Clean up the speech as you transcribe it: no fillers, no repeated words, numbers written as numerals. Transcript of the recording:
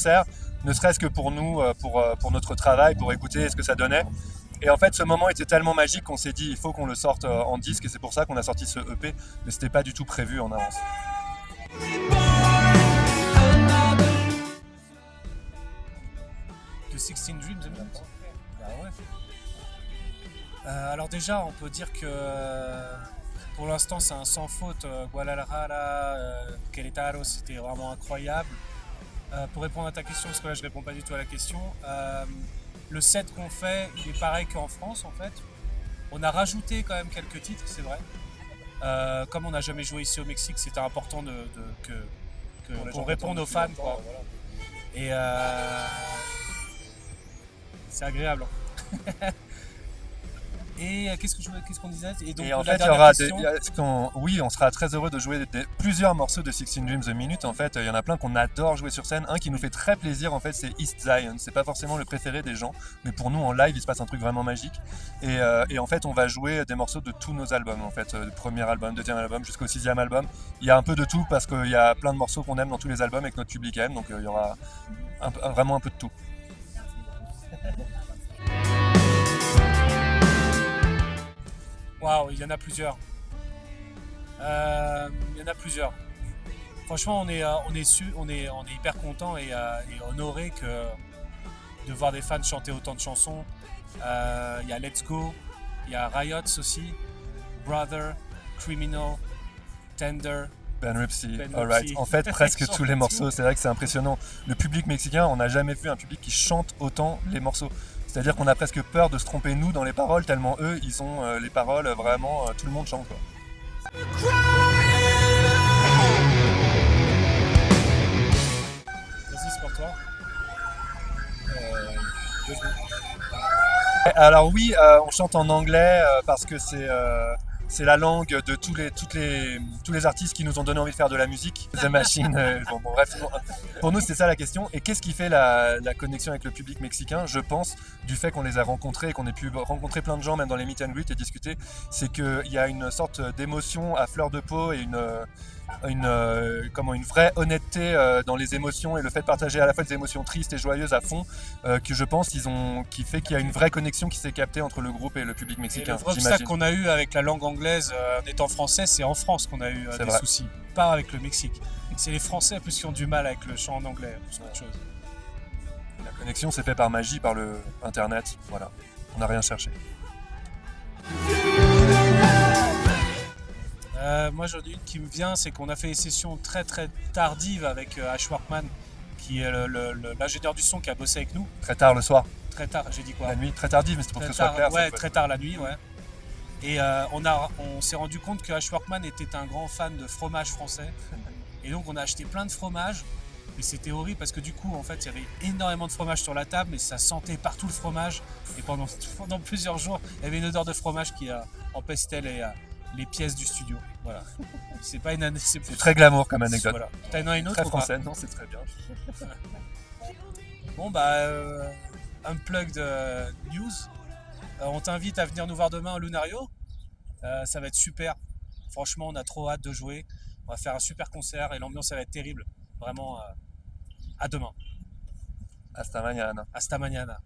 concert, ne serait-ce que pour nous, pour notre travail, pour écouter ce que ça donnait. Et en fait, ce moment était tellement magique qu'on s'est dit il faut qu'on le sorte en disque, et c'est pour ça qu'on a sorti ce EP, mais c'était pas du tout prévu en avance. De 16 Dreams, bah ouais. Alors déjà, on peut dire que pour l'instant, c'est un sans faute. Guadalajara, Querétaro, c'était vraiment incroyable. Pour répondre à ta question, parce que là, je réponds pas du tout à la question, le set qu'on fait, il est pareil qu'en France, en fait. On a rajouté quand même quelques titres, c'est vrai. Comme on n'a jamais joué ici au Mexique, c'était important qu'on réponde aux fans, quoi. Voilà. Et c'est agréable. Et qu'est-ce qu'on disait? Et donc, Et en la fait, il y dernière aura question, oui, on sera très heureux de jouer plusieurs morceaux de 16 Dreams a Minute. En fait, il y en a plein qu'on adore jouer sur scène. Un qui nous fait très plaisir, en fait, c'est East Zion. C'est pas forcément le préféré des gens, mais pour nous, en live, il se passe un truc vraiment magique. Et en fait, on va jouer des morceaux de tous nos albums, en fait, le premier album, deuxième album, jusqu'au sixième album. Il y a un peu de tout parce qu'il y a plein de morceaux qu'on aime dans tous les albums et que notre public aime. Donc, il y aura vraiment un peu de tout. waouh, il y en a plusieurs. Il y en a plusieurs. Franchement, on est hyper content et honoré de voir des fans chanter autant de chansons. Il y a Let's Go, il y a Riots aussi, Brother, Criminal, Tender. Bankruptcy, Bankruptcy. alright. En fait, presque tous les morceaux, c'est vrai que c'est impressionnant. Le public mexicain, on n'a jamais vu un public qui chante autant les morceaux. C'est-à-dire qu'on a presque peur de se tromper nous dans les paroles, tellement eux, ils ont les paroles vraiment, tout le monde chante, quoi. Vas-y, c'est pour toi. Alors oui, on chante en anglais parce que c'est la langue de tous les artistes qui nous ont donné envie de faire de la musique. The Machine, bon, bref, pour nous c'est ça la question. Et qu'est-ce qui fait la connexion avec le public mexicain? Je pense, du fait qu'on les a rencontrés et qu'on ait pu rencontrer plein de gens, même dans les meet and greet et discuter, c'est qu'il y a une sorte d'émotion à fleur de peau et une vraie honnêteté dans les émotions, et le fait de partager à la fois des émotions tristes et joyeuses à fond, que je pense qui fait qu'il y a une vraie connexion qui s'est captée entre le groupe et le public Et mexicain. le vrai obstacle qu'on a eu avec la langue anglaise en étant français, c'est en France qu'on a eu C'est des vrai. soucis, pas avec le Mexique. C'est les Français en plus qui ont du mal avec le chant en anglais, plus qu'autre chose. La connexion s'est faite par magie, par le internet, voilà. On n'a rien cherché. Moi j'en ai une qui me vient, c'est qu'on a fait des sessions très très tardives avec Ash Workman, qui est l'ingénieur du son qui a bossé avec nous. Très tard le soir, Très tard, j'ai dit quoi? la nuit, très tardive, mais c'est pour que Très ce soit tard, clair. ouais, très tard la nuit, ouais. Et on s'est rendu compte que Ash Workman était un grand fan de fromage français. Et donc on a acheté plein de fromages. Et c'était horrible parce que du coup, en fait, il y avait énormément de fromage sur la table, mais ça sentait partout le fromage. Et pendant plusieurs jours, il y avait une odeur de fromage qui empestait les pièces du studio. Voilà. C'est pas une année, c'est plus. C'est très glamour comme anecdote. Voilà. T'en as une autre Très ou pas? française, non, c'est très bien. Bon bah, Unplugged News. On t'invite à venir nous voir demain au Lunario. Ça va être super. Franchement, on a trop hâte de jouer. On va faire un super concert et l'ambiance ça va être terrible. Vraiment, à demain. Hasta mañana. Hasta mañana.